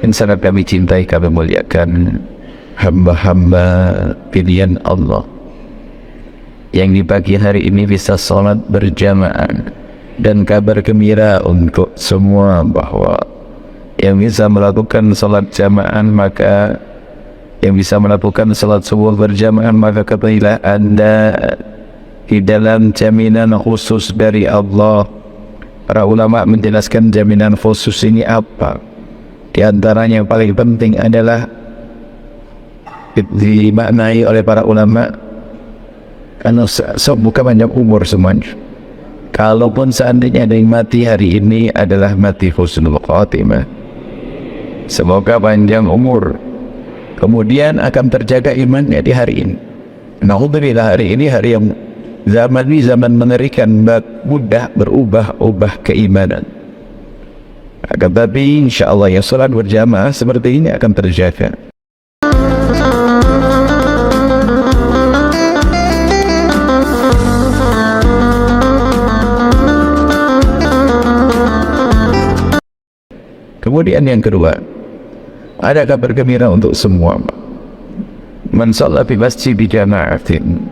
yang sangat kami cintai, kami muliakan hamba-hamba pilihan Allah yang di pagi hari ini bisa sholat berjamaah, dan kabar gembira untuk semua bahwa yang bisa melakukan sholat jamaah, maka yang bisa melakukan sholat subuh berjamaah, maka ketahuilah Anda di dalam jaminan khusus dari Allah. Para ulama menjelaskan jaminan khusus ini apa. Di antaranya yang paling penting adalah dimaknai oleh para ulama karena bukan panjang umur semuanya. Kalaupun seandainya ada yang mati hari ini adalah mati husnul khatimah, semoga panjang umur, kemudian akan terjaga imannya di hari ini. Alhamdulillah, hari ini hari yang zaman mengerikan, mudah berubah-ubah keimanan. Akan tapi insyaallah ya salat berjamaah seperti ini akan terjaga. Kemudian yang kedua, ada kabar gembira untuk semua. Man shalla fi masjid bi jama'atin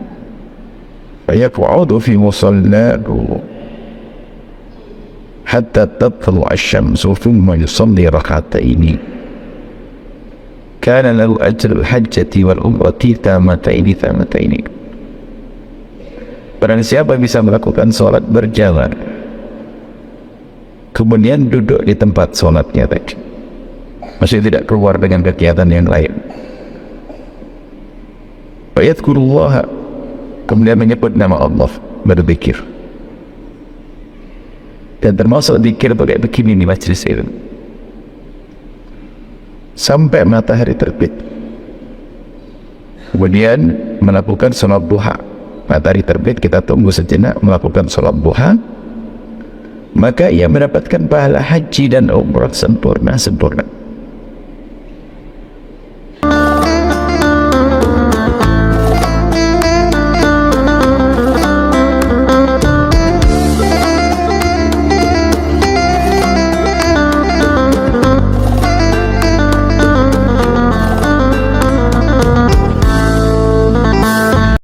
fayaq'udu fi musallahu hatta tatlu' asy-syamsu thumma yusalli rak'ataini kana lahu ajru al-hajjati wal umrati tamataini. Barang siapa bisa melakukan salat berjamaah kemudian duduk di tempat sholatnya tadi, masih tidak keluar dengan kegiatan yang lain, fayadhkurullah, kemudian menyebut nama Allah, berzikir. Dan termasuk zikir kayak begini di majlis itu sampai matahari terbit, kemudian melakukan sholat duha. Matahari terbit, kita tunggu sejenak, melakukan sholat duha, maka ia mendapatkan pahala haji dan umrah sempurna.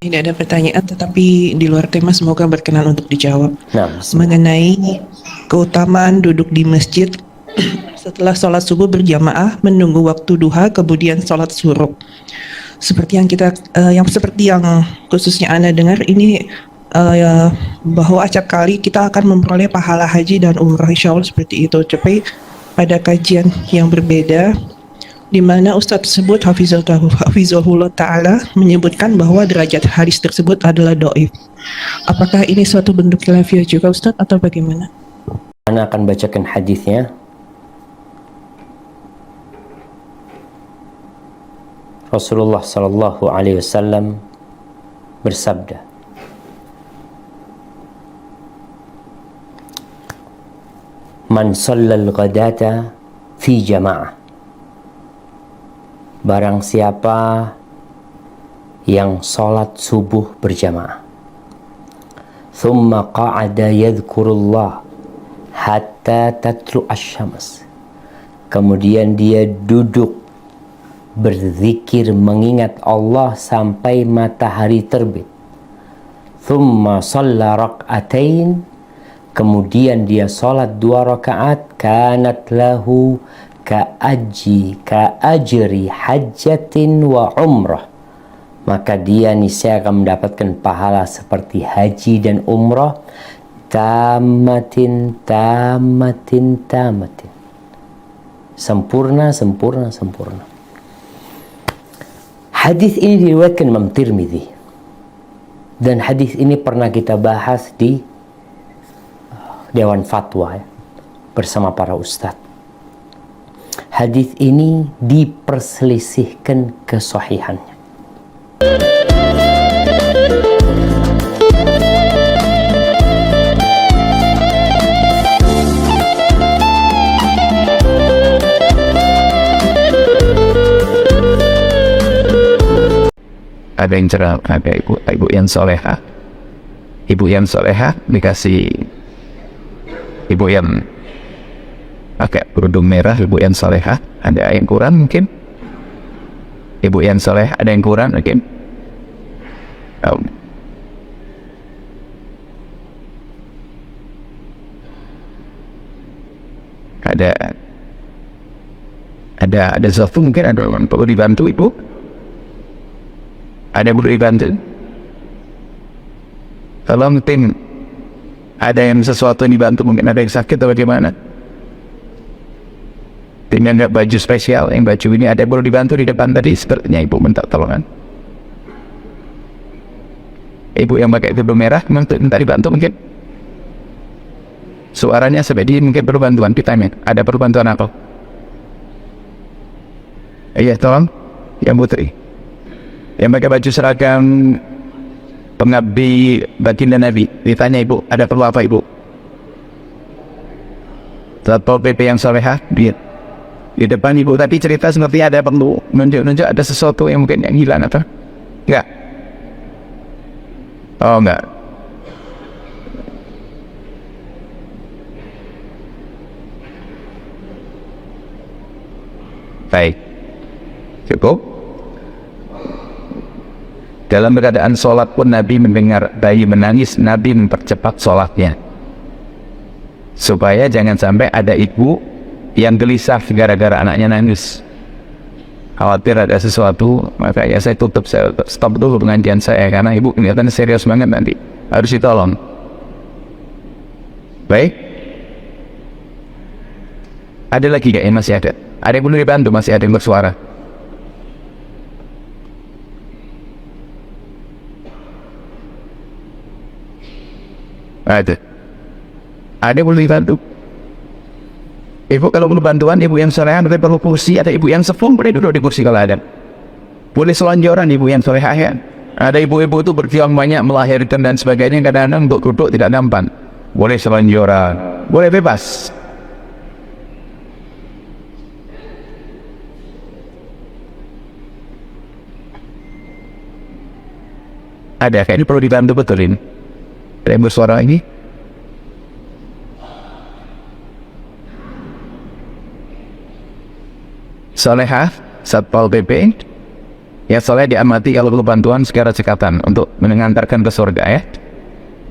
Ini ada pertanyaan tetapi di luar tema, semoga berkenan untuk dijawab. Mengenai keutamaan duduk di masjid setelah sholat subuh berjamaah, menunggu waktu duha, kemudian sholat syuruk. Seperti yang khususnya Anda dengar ini, bahwa acap kali kita akan memperoleh pahala haji dan umrah, insya Allah seperti itu. Tapi pada kajian yang berbeda, di mana Ustadz tersebut Hafizahullah Ta'ala menyebutkan bahwa derajat hadis tersebut adalah dhaif. Apakah ini suatu bentuk khilafiyah juga Ustadz atau bagaimana? Ana akan bacakan hadisnya. Rasulullah sallallahu alaihi wasallam bersabda, "Man shallal ghadata fi jama'ah." Barang siapa yang sholat subuh berjamaah, thumma qa'ada yadhkurullah hatta tatlu asy-syams, kemudian dia duduk berzikir mengingat Allah sampai matahari terbit, thumma shalla rak'atain, kemudian dia sholat 2 rakaat, kanat lahu ka'ajri hajjatin wa umrah, maka dia niscaya akan mendapatkan pahala seperti haji dan umrah, tamatin, sempurna. Hadis ini diriwayatkan Imam Tirmidzi, dan hadis ini pernah kita bahas di Dewan Fatwa bersama para ustadz. Hadis ini diperselisihkan kesahihannya. Ada yang ceramah, ada ibu yang solehah, dikasih ibu yang pakai kerudung merah, ibu yang salehah, ada yang kurang mungkin? Ibu yang saleh ada yang kurang mungkin? Ada sesuatu mungkin ada orang perlu dibantu ibu? Ada yang perlu dibantu? Kalau mungkin ada yang sesuatu yang dibantu, mungkin ada yang sakit atau bagaimana? Tinggal nggak baju spesial, yang baju ini ada yang perlu dibantu di depan tadi, sepertinya ibu minta tolongan. Ibu yang pakai kerudung merah minta dibantu mungkin? Suaranya seperti mungkin perlu bantuan, kita ada perlu bantuan apa? Iya tolong, yang putri yang pakai baju seragam pengabdi baginda Nabi, ditanya ibu, ada perlu apa ibu? Satpol PP yang solehah di depan ibu, tapi cerita seperti ada perlu menunjuk ada sesuatu yang mungkin yang hilang atau enggak? Oh enggak. Baik, cukup. Dalam keadaan sholat pun Nabi mendengar bayi menangis, Nabi mempercepat sholatnya supaya jangan sampai ada ibu yang gelisah gara-gara anaknya nangis, khawatir ada sesuatu. Makanya saya stop dulu pengajian saya karena ibu kelihatan serius banget, nanti harus ditolong. Baik, ada lagi gak yang masih ada? Ada yang perlu dibantu? Masih ada yang bersuara? Ada yang perlu dibantu? Ibu kalau perlu bantuan, ibu yang solehan ada perlu kursi, ada ibu yang sepuh boleh duduk di kursi kalau ada. Boleh selonjoran ibu yang solehah ya. Ada ibu-ibu itu berjuang banyak melahirkan dan sebagainya, kadang-kadang untuk duduk tidak nampan. Boleh selonjoran, boleh bebas. Ada kayak ini perlu dibantu betulin. Ada yang bersuara ini? Solehah, Satpol PP, ya soleh diamati kalau perlu bantuan secara cekatan untuk mengantarkan ke surga ya.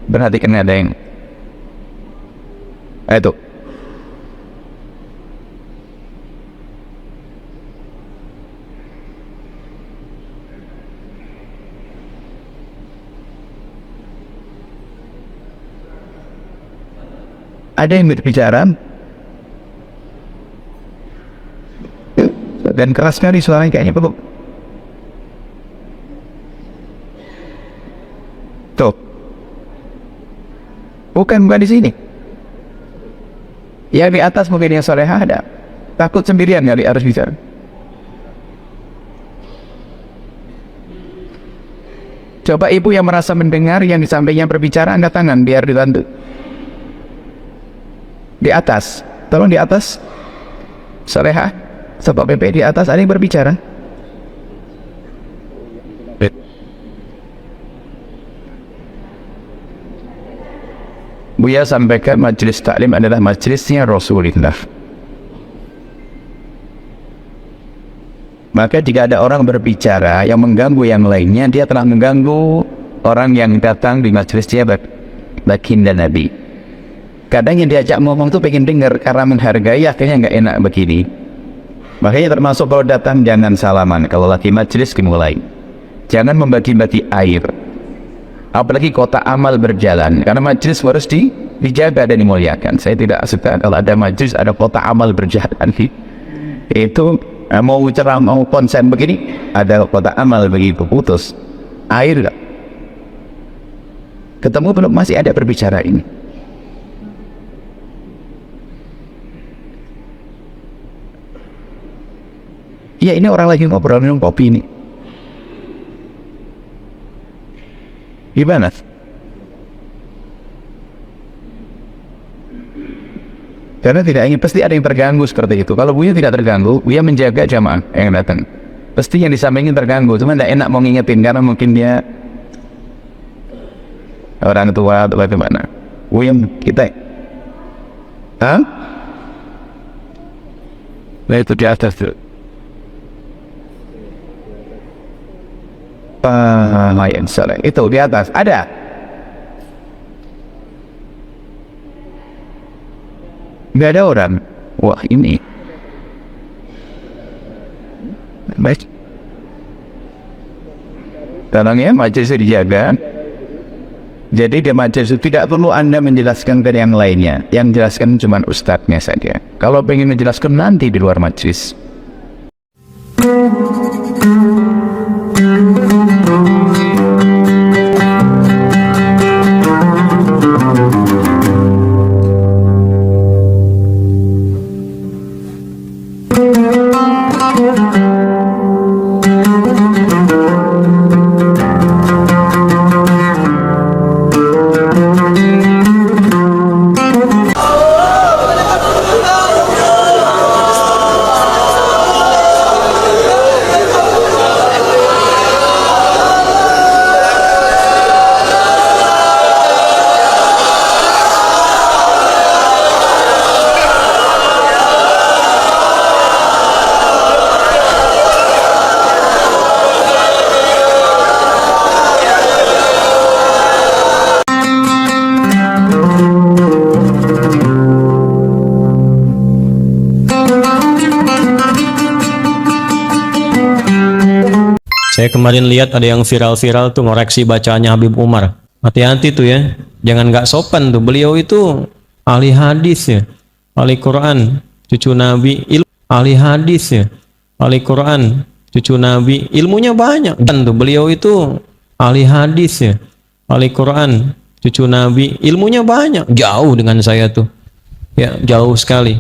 Perhatikan ada yang itu. Ada yang berbicara dan keras sekali suaranya, kayaknya perlu. Tuh, bukan di sini. Yang di atas mungkin yang solehah ada. Takut sendirian kali harus bicara. Coba ibu yang merasa mendengar yang di sampingnya berbicara, angkat tangan biar dibantu. Di atas, tolong di atas. Solehah, Satpol PP di atas, ada yang berbicara? Buya sampaikan majelis taklim adalah majelisnya Rasulullah. Maka jika ada orang berbicara yang mengganggu yang lainnya, dia telah mengganggu orang yang datang di majelisnya baginda Nabi. Kadang yang diajak ngomong tuh pengen dengar karena menghargai, akhirnya nggak enak begini. Makanya termasuk kalau datang jangan salaman. Kalau lagi majelis dimulai, jangan membagi-bagi air, apalagi kota amal berjalan, karena majelis harus dijaga dan dimuliakan. Saya tidak suka kalau ada majelis ada kota amal berjalan. Itu mau ceramah mau konsen begini ada kota amal begitu, putus air. Ketemu belum masih ada berbicara ini. Ya ini orang lagi ngobrol minum kopi ini. Gimana? Karena tidak ingin, pasti ada yang terganggu seperti itu. Kalau Buya tidak terganggu, Buya menjaga jamaah yang datang. Pasti yang disampaikan terganggu, cuma tidak enak mau ngingetin karena mungkin dia orang tua atau bagaimana. Buya kita, Nah, itu di atas tuh. Yang salah. Itu di atas. Ada? Nggak ada orang. Wah, ini. Baik. Tolong ya, majelis dijaga. Jadi di majelis tidak perlu Anda menjelaskan ke yang lainnya. Yang jelaskan cuma ustadznya saja. Kalau pengen menjelaskan nanti di luar majelis. Saya kemarin lihat ada yang viral-viral tuh ngoreksi bacaannya Habib Umar. Hati-hati tuh ya, jangan nggak sopan tuh. Beliau itu ahli hadis ya, ahli Quran, cucu Nabi, ahli hadis ya, ahli Quran, cucu Nabi, ilmunya banyak. Dan tuh beliau itu ahli hadis ya, ahli Quran, cucu Nabi, ilmunya banyak. Jauh dengan saya tuh, ya jauh sekali.